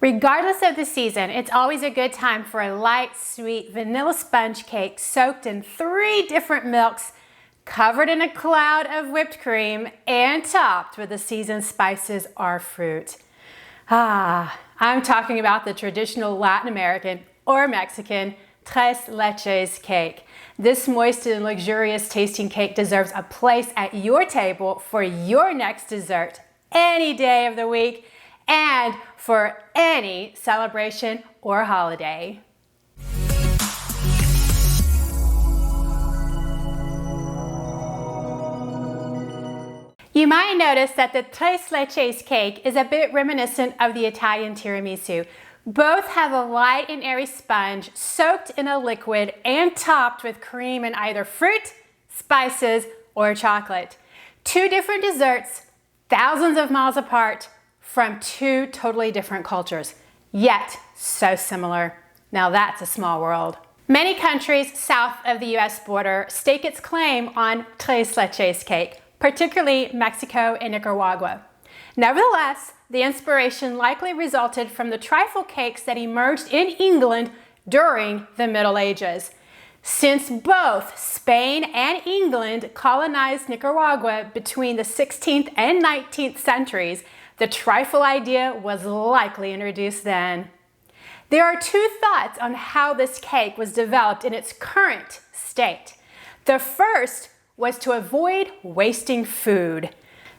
Regardless of the season, it's always a good time for a light, sweet vanilla sponge cake soaked in 3 different milks, covered in a cloud of whipped cream, and topped with the seasoned spices or fruit. I'm talking about the traditional Latin American or Mexican Tres Leches Cake. This moist and luxurious tasting cake deserves a place at your table for your next dessert any day of the week and for any celebration or holiday. You might notice that the Tres Leches cake is a bit reminiscent of the Italian tiramisu. Both have a light and airy sponge soaked in a liquid and topped with cream and either fruit, spices, or chocolate. 2 different desserts, thousands of miles apart, from 2 totally different cultures, yet so similar. Now that's a small world. Many countries south of the US border stake its claim on Tres Leches cake, particularly Mexico and Nicaragua. Nevertheless, the inspiration likely resulted from the trifle cakes that emerged in England during the Middle Ages. Since both Spain and England colonized Nicaragua between the 16th and 19th centuries, the trifle idea was likely introduced then. There are 2 thoughts on how this cake was developed in its current state. The first was to avoid wasting food.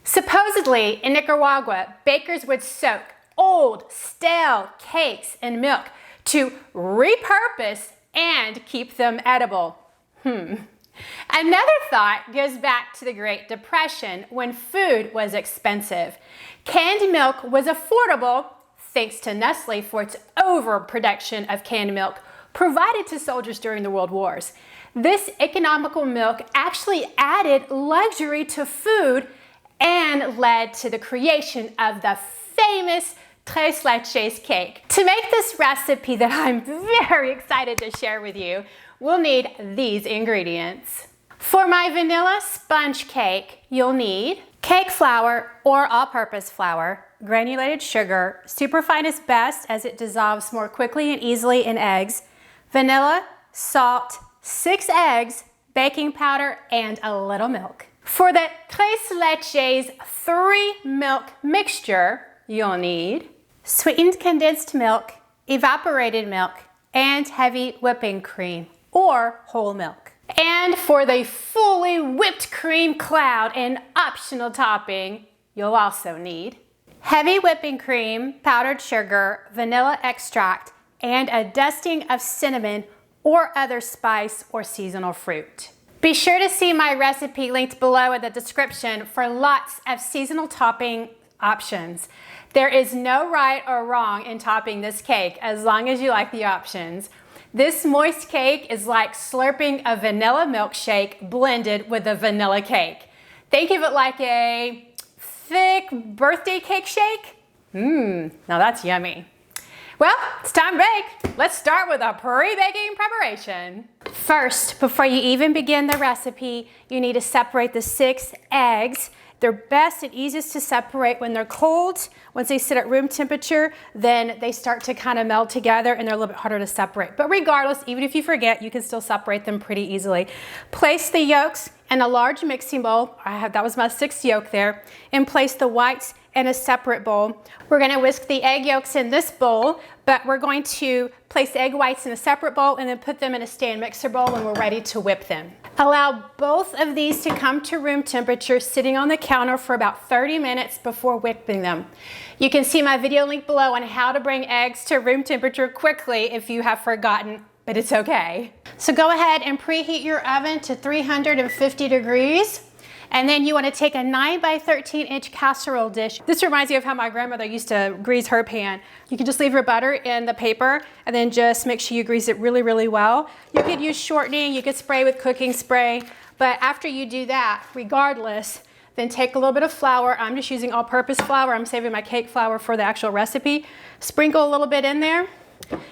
Supposedly, in Nicaragua, bakers would soak old, stale cakes in milk to repurpose and keep them edible. Another thought goes back to the Great Depression when food was expensive. Canned milk was affordable thanks to Nestle for its overproduction of canned milk provided to soldiers during the World Wars. This economical milk actually added luxury to food and led to the creation of the famous Tres Leches cake. To make this recipe that I'm very excited to share with you, we'll need these ingredients. For my vanilla sponge cake, you'll need cake flour or all-purpose flour, granulated sugar, superfine is best as it dissolves more quickly and easily in eggs, vanilla, salt, 6 eggs, baking powder, and a little milk. For the Tres Leches 3 milk mixture, you'll need sweetened condensed milk, evaporated milk, and heavy whipping cream or whole milk. And for the fully whipped cream cloud and optional topping, you'll also need heavy whipping cream, powdered sugar, vanilla extract, and a dusting of cinnamon or other spice or seasonal fruit. Be sure to see my recipe linked below in the description for lots of seasonal topping options. There is no right or wrong in topping this cake as long as you like the options. This moist cake is like slurping a vanilla milkshake blended with a vanilla cake. Think of it like a thick birthday cake shake. Now that's yummy. Well, it's time to bake. Let's start with a pre-baking preparation. First, before you even begin the recipe, you need to separate the 6 eggs. They're best and easiest to separate when they're cold. Once they sit at room temperature, then they start to kind of meld together and they're a little bit harder to separate. But regardless, even if you forget, you can still separate them pretty easily. Place the yolks in a large mixing bowl. That was my 6th yolk there. And place the whites in a separate bowl. We're gonna whisk the egg yolks in this bowl, but we're going to place the egg whites in a separate bowl and then put them in a stand mixer bowl when we're ready to whip them. Allow both of these to come to room temperature, sitting on the counter for about 30 minutes before whipping them. You can see my video link below on how to bring eggs to room temperature quickly if you have forgotten, but it's okay. So go ahead and preheat your oven to 350 degrees. And then you want to take a 9 by 13 inch casserole dish. This reminds me of how my grandmother used to grease her pan. You can just leave your butter in the paper and then just make sure you grease it really, really well. You could use shortening, you could spray with cooking spray, but after you do that, regardless, then take a little bit of flour. I'm just using all-purpose flour. I'm saving my cake flour for the actual recipe. Sprinkle a little bit in there.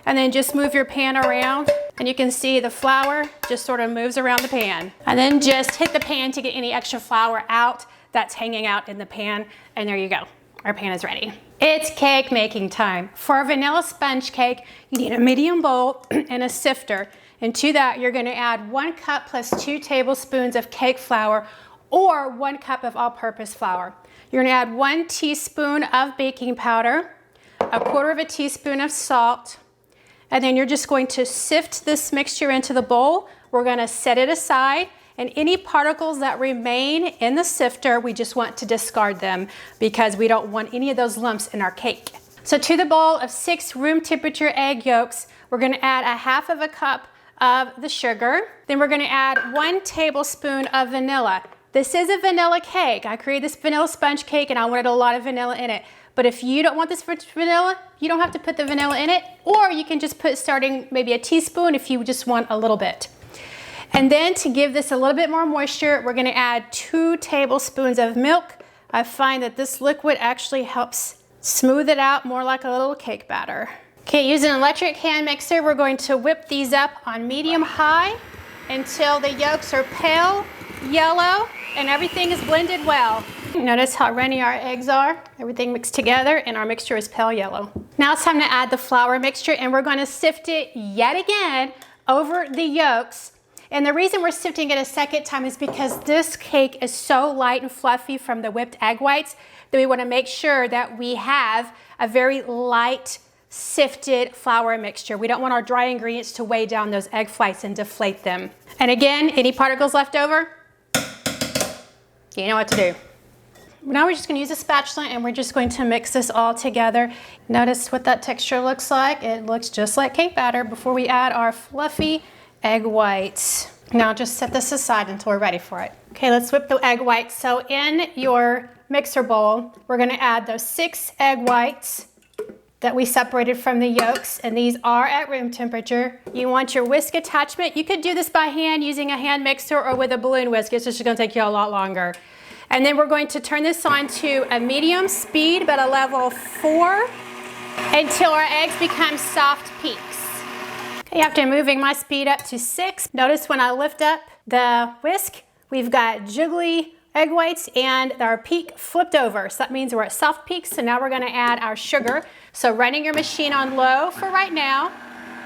And then just move your pan around and you can see the flour just sort of moves around the pan. And then just hit the pan to get any extra flour out that's hanging out in the pan, and there you go. our pan is ready. It's cake making time. For a vanilla sponge cake, you need a medium bowl and a sifter. And to that, you're gonna add 1 cup plus 2 tablespoons of cake flour or 1 cup of all-purpose flour. You're gonna add 1 teaspoon of baking powder, 1/4 teaspoon of salt, and then you're just going to sift this mixture into the bowl. We're gonna set it aside, and any particles that remain in the sifter, we just want to discard them because we don't want any of those lumps in our cake. So to the bowl of 6 room temperature egg yolks, we're gonna add 1/2 cup of the sugar. Then we're gonna add 1 tablespoon of vanilla. This is a vanilla cake. I created this vanilla sponge cake and I wanted a lot of vanilla in it. But if you don't want this vanilla, you don't have to put the vanilla in it, or you can just put starting maybe a teaspoon if you just want a little bit. And then to give this a little bit more moisture, we're gonna add 2 tablespoons of milk. I find that this liquid actually helps smooth it out more like a little cake batter. Okay, using an electric hand mixer, we're going to whip these up on medium-high until the yolks are pale yellow and everything is blended well. Notice how runny our eggs are. Everything mixed together and our mixture is pale yellow. Now it's time to add the flour mixture, and we're going to sift it yet again over the yolks. And the reason we're sifting it a second time is because this cake is so light and fluffy from the whipped egg whites that we want to make sure that we have a very light sifted flour mixture. We don't want our dry ingredients to weigh down those egg whites and deflate them. And again, any particles left over, you know what to do. Now we're just going to use a spatula and we're just going to mix this all together. Notice what that texture looks like. It looks just like cake batter before we add our fluffy egg whites. Now just set this aside until we're ready for it. Okay, let's whip the egg whites. So in your mixer bowl, we're going to add those 6 egg whites that we separated from the yolks, and these are at room temperature. You want your whisk attachment. You could do this by hand using a hand mixer or with a balloon whisk. It's just going to take you a lot longer. And then we're going to turn this on to a medium speed, but a level 4, until our eggs become soft peaks. Okay, after moving my speed up to 6, notice when I lift up the whisk, we've got jiggly egg whites and our peak flipped over. So that means we're at soft peaks. So now we're gonna add our sugar. So running your machine on low for right now,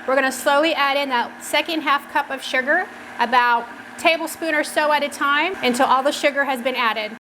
we're gonna slowly add in that second ½ cup of sugar, about a tablespoon or so at a time, until all the sugar has been added.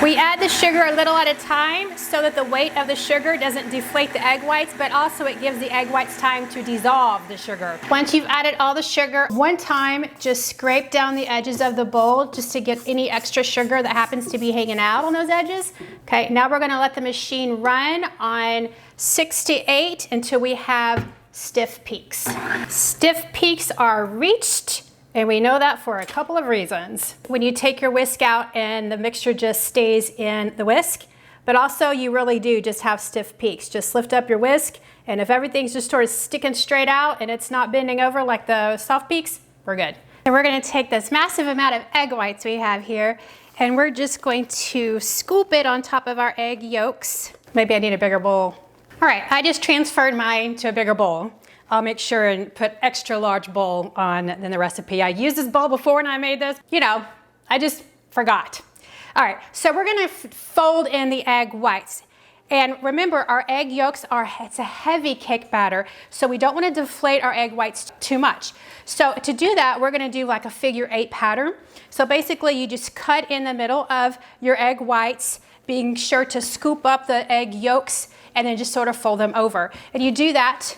We add the sugar a little at a time so that the weight of the sugar doesn't deflate the egg whites, but also it gives the egg whites time to dissolve the sugar. Once you've added all the sugar, one time just scrape down the edges of the bowl just to get any extra sugar that happens to be hanging out on those edges. Okay, now we're gonna let the machine run on 6 to 8 until we have stiff peaks. Stiff peaks are reached, and we know that for a couple of reasons. When you take your whisk out and the mixture just stays in the whisk, but also you really do just have stiff peaks. Just lift up your whisk, and if everything's just sort of sticking straight out and it's not bending over like the soft peaks, we're good. And we're gonna take this massive amount of egg whites we have here, and we're just going to scoop it on top of our egg yolks. Maybe I need a bigger bowl. All right, I just transferred mine to a bigger bowl. I'll make sure and put extra large bowl on in the recipe. I used this bowl before when I made this. You know, I just forgot. All right, so we're gonna fold in the egg whites. And remember, our egg yolks it's a heavy cake batter, so we don't wanna deflate our egg whites too much. So to do that, we're gonna do like a figure 8 pattern. So basically you just cut in the middle of your egg whites, being sure to scoop up the egg yolks and then just sort of fold them over. And you do that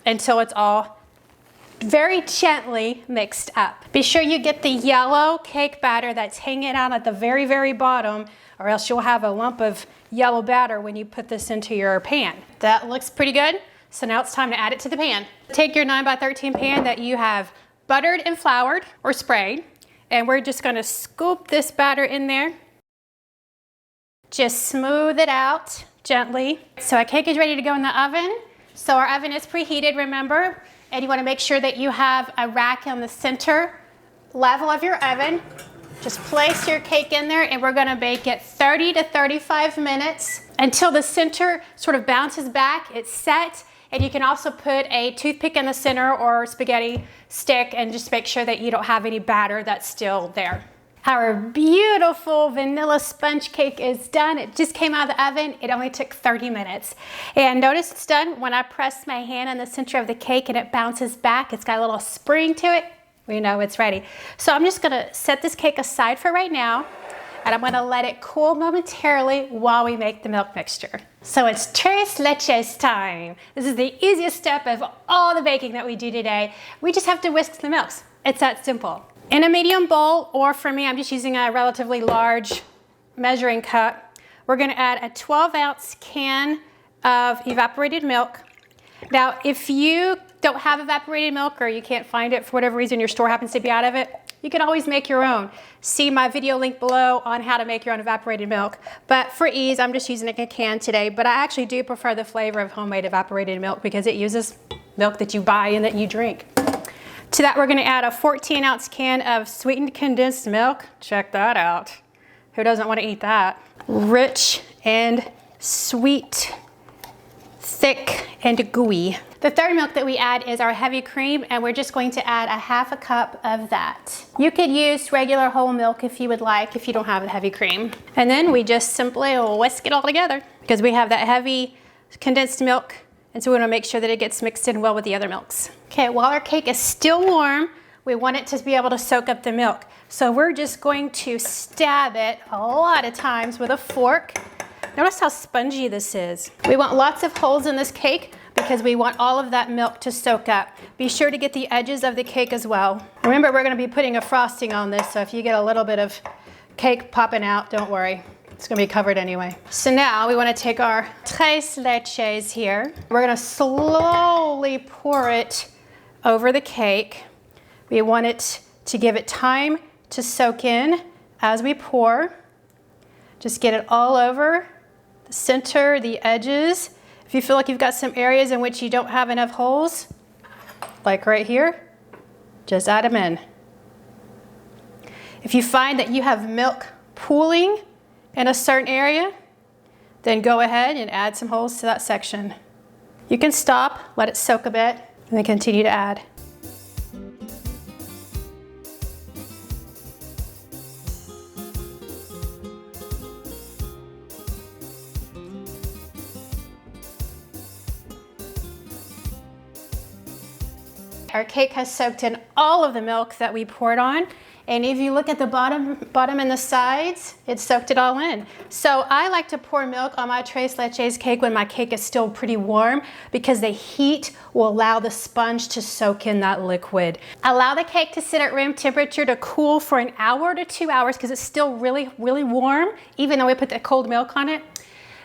until it's all very gently mixed up. Be sure you get the yellow cake batter that's hanging out at the very, very bottom, or else you'll have a lump of yellow batter when you put this into your pan. That looks pretty good. So now it's time to add it to the pan. Take your 9x13 pan that you have buttered and floured or sprayed, and we're just gonna scoop this batter in there. Just smooth it out gently. So our cake is ready to go in the oven. So our oven is preheated, remember, and you want to make sure that you have a rack on the center level of your oven. Just place your cake in there, and we're going to bake it 30 to 35 minutes until the center sort of bounces back, it's set, And you can also put a toothpick in the center or spaghetti stick and just make sure that you don't have any batter that's still there. Our beautiful vanilla sponge cake is done. It just came out of the oven. It only took 30 minutes. And notice it's done when I press my hand in the center of the cake and it bounces back. It's got a little spring to it. We know it's ready. So I'm just gonna set this cake aside for right now, and I'm gonna let it cool momentarily while we make the milk mixture. So it's Tres Leches time. This is the easiest step of all the baking that we do today. We just have to whisk the milks. It's that simple. In a medium bowl, or for me, I'm just using a relatively large measuring cup, we're gonna add a 12-ounce can of evaporated milk. Now, if you don't have evaporated milk or you can't find it for whatever reason, your store happens to be out of it, you can always make your own. See my video link below on how to make your own evaporated milk. But for ease, I'm just using a can today, but I actually do prefer the flavor of homemade evaporated milk because it uses milk that you buy and that you drink. To that, we're gonna add a 14-ounce can of sweetened condensed milk. Check that out. Who doesn't want to eat that? Rich and sweet, thick and gooey. The third milk that we add is our heavy cream, and we're just going to add a half a cup of that. You could use regular whole milk if you would like, if you don't have the heavy cream. And then we just simply whisk it all together because we have that heavy condensed milk, and so we want to make sure that it gets mixed in well with the other milks. Okay, while our cake is still warm, we want it to be able to soak up the milk. So we're just going to stab it a lot of times with a fork. Notice how spongy this is. We want lots of holes in this cake because we want all of that milk to soak up. Be sure to get the edges of the cake as well. Remember, we're gonna be putting a frosting on this, so if you get a little bit of cake popping out, don't worry. It's gonna be covered anyway. So now we wanna take our Tres Leches here. We're gonna slowly pour it over the cake. We want it to give it time to soak in as we pour. Just get it all over the center, the edges. If you feel like you've got some areas in which you don't have enough holes, like right here, just add them in. If you find that you have milk pooling in a certain area, then go ahead and add some holes to that section. You can stop, let it soak a bit, and then continue to add. Our cake has soaked in all of the milk that we poured on. And if you look at the bottom and the sides, it soaked it all in. So I like to pour milk on my Tres Leches cake when my cake is still pretty warm because the heat will allow the sponge to soak in that liquid. Allow the cake to sit at room temperature to cool for an hour to 2 hours because it's still really, really warm, even though we put the cold milk on it.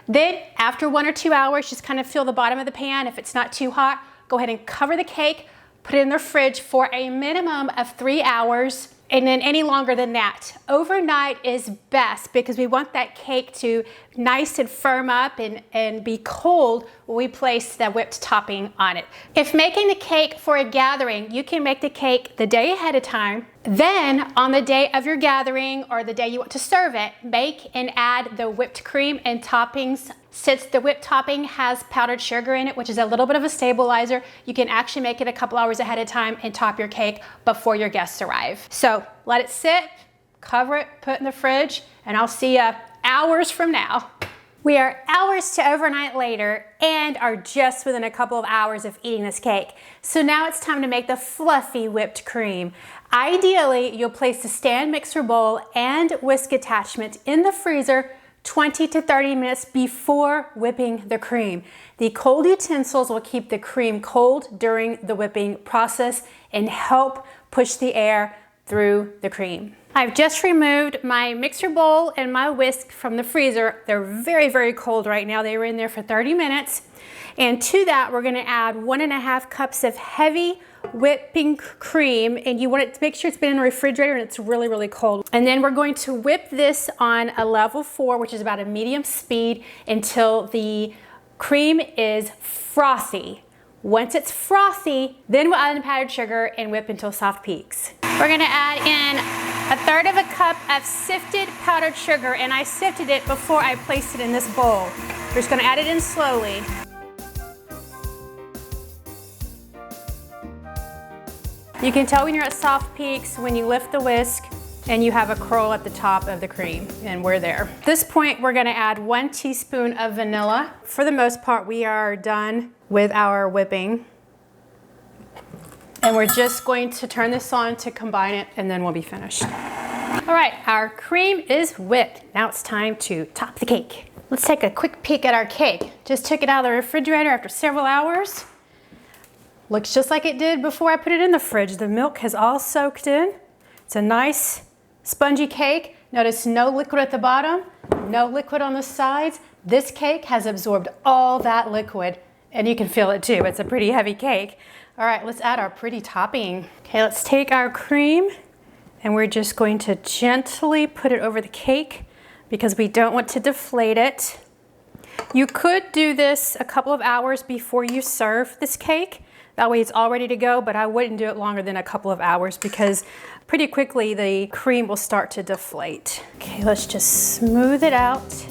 Then after 1 or 2 hours, just kind of feel the bottom of the pan. If it's not too hot, go ahead and cover the cake, put it in the fridge for a minimum of 3 hours, and then any longer than that. Overnight is best because we want that cake to nice and firm up and be cold when we place the whipped topping on it. If making the cake for a gathering, you can make the cake the day ahead of time. Then on the day of your gathering or the day you want to serve it, make and add the whipped cream and toppings. Since the whipped topping has powdered sugar in it, which is a little bit of a stabilizer, you can actually make it a couple hours ahead of time and top your cake before your guests arrive. So let it sit, cover it, put it in the fridge, and I'll see you hours from now. We are hours to overnight later and are just within a couple of hours of eating this cake. So now it's time to make the fluffy whipped cream. Ideally, you'll place the stand mixer bowl and whisk attachment in the freezer 20 to 30 minutes before whipping the cream. The cold utensils will keep the cream cold during the whipping process and help push the air through the cream. I've just removed my mixer bowl and my whisk from the freezer. They're very, very cold right now. They were in there for 30 minutes. And to that, we're gonna add 1.5 cups of heavy whipping cream, and you want it to make sure it's been in the refrigerator and it's really, really cold. And then we're going to whip this on a level 4, which is about a medium speed, until the cream is frothy. Once it's frothy, then we'll add in the powdered sugar and whip until soft peaks. We're gonna add in 1/3 cup of sifted powdered sugar, and I sifted it before I placed it in this bowl. We're just gonna add it in slowly. You can tell when you're at soft peaks when you lift the whisk and you have a curl at the top of the cream, and we're there. At this point, we're gonna add 1 teaspoon of vanilla. For the most part, we are done with our whipping. And we're just going to turn this on to combine it, and then we'll be finished. All right, our cream is whipped. Now it's time to top the cake. Let's take a quick peek at our cake. Just took it out of the refrigerator after several hours. Looks just like it did before I put it in the fridge. The milk has all soaked in. It's a nice spongy cake. Notice no liquid at the bottom, no liquid on the sides. This cake has absorbed all that liquid, and you can feel it too. It's a pretty heavy cake. All right, let's add our pretty topping. Okay, let's take our cream and we're just going to gently put it over the cake because we don't want to deflate it. You could do this a couple of hours before you serve this cake. That way it's all ready to go, but I wouldn't do it longer than a couple of hours because pretty quickly the cream will start to deflate. Okay, let's just smooth it out.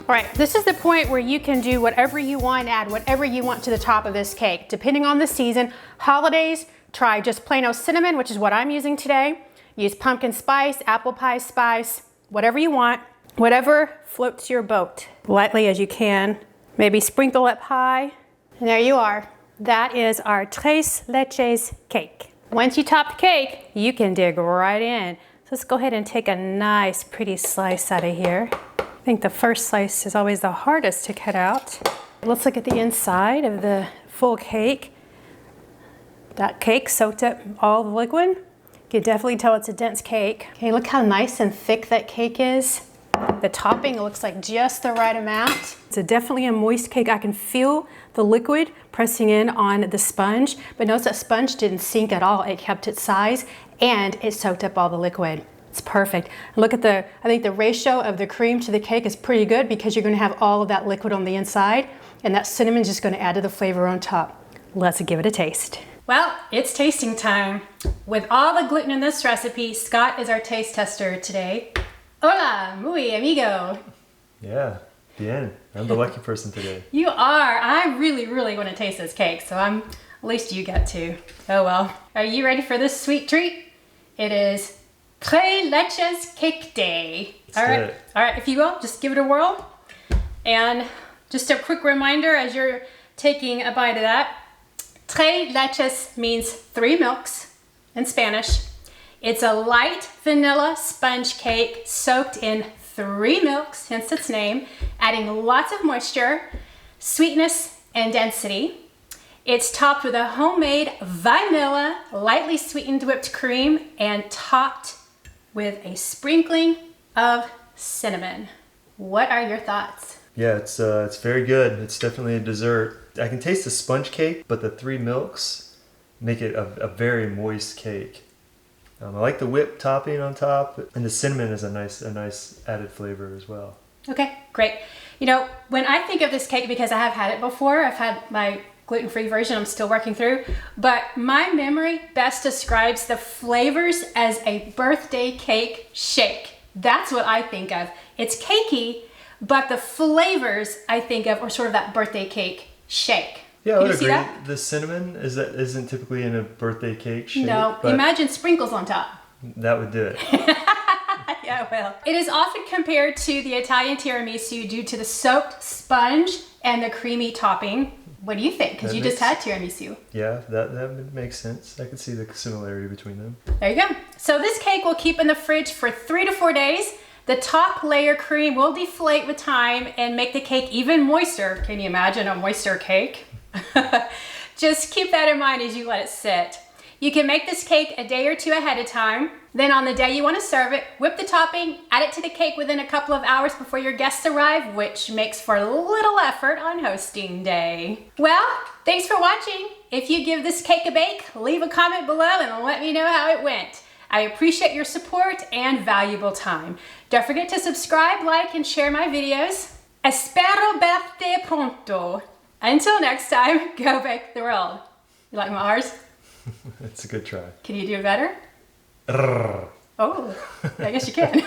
All right, this is the point where you can do whatever you want, add whatever you want to the top of this cake. Depending on the season, holidays, try just plain old cinnamon, which is what I'm using today. Use pumpkin spice, apple pie spice, whatever you want, whatever floats your boat. Lightly as you can, maybe sprinkle it high. And there you are. That is our Tres Leches Cake. Once you top the cake, you can dig right in. So let's go ahead and take a nice pretty slice out of here. I think the first slice is always the hardest to cut out. Let's look at the inside of the full cake. That cake soaked up all the liquid. You can definitely tell it's a dense cake. Okay, look how nice and thick that cake is. The topping looks like just the right amount. It's definitely a moist cake. I can feel the liquid pressing in on the sponge, but notice that sponge didn't sink at all. It kept its size and it soaked up all the liquid. It's perfect. Look at I think the ratio of the cream to the cake is pretty good because you're gonna have all of that liquid on the inside and that cinnamon's just gonna add to the flavor on top. Let's give it a taste. Well, it's tasting time. With all the gluten in this recipe, Scott is our taste tester today. Hola, muy amigo. Yeah, bien. I'm the lucky person today. You are. I really, really want to taste this cake, so at least you get to. Oh well. Are you ready for this sweet treat? It is Tres Leches Cake Day. All right, if you will, just give it a whirl. And just a quick reminder as you're taking a bite of that, Tres Leches means 3 milks in Spanish. It's a light vanilla sponge cake soaked in 3 milks, hence its name, adding lots of moisture, sweetness, and density. It's topped with a homemade vanilla, lightly sweetened whipped cream, and topped with a sprinkling of cinnamon. What are your thoughts? Yeah, it's very good. It's definitely a dessert. I can taste the sponge cake, but the 3 milks make it a very moist cake. I like the whipped topping on top, and the cinnamon is a nice added flavor as well. Okay, great. You know, when I think of this cake, because I have had it before, I've had my gluten-free version I'm still working through, but my memory best describes the flavors as a birthday cake shake. That's what I think of. It's cakey, but the flavors I think of are sort of that birthday cake shake. Yeah, I would agree. The cinnamon isn't typically in a birthday cake shape. No, imagine sprinkles on top. That would do it. Yeah, well. It is often compared to the Italian tiramisu due to the soaked sponge and the creamy topping. What do you think? Because you just had tiramisu. Yeah, that makes sense. I could see the similarity between them. There you go. So this cake will keep in the fridge for 3 to 4 days. The top layer cream will deflate with time and make the cake even moister. Can you imagine a moister cake? Just keep that in mind as you let it sit. You can make this cake a day or 2 ahead of time. Then on the day you want to serve it, whip the topping, add it to the cake within a couple of hours before your guests arrive, which makes for little effort on hosting day. Well, thanks for watching. If you give this cake a bake, leave a comment below and let me know how it went. I appreciate your support and valuable time. Don't forget to subscribe, like, and share my videos. Espero verte pronto. Until next time, go bake the world. You like my R's? That's a good try. Can you do it better? Oh, I guess you can.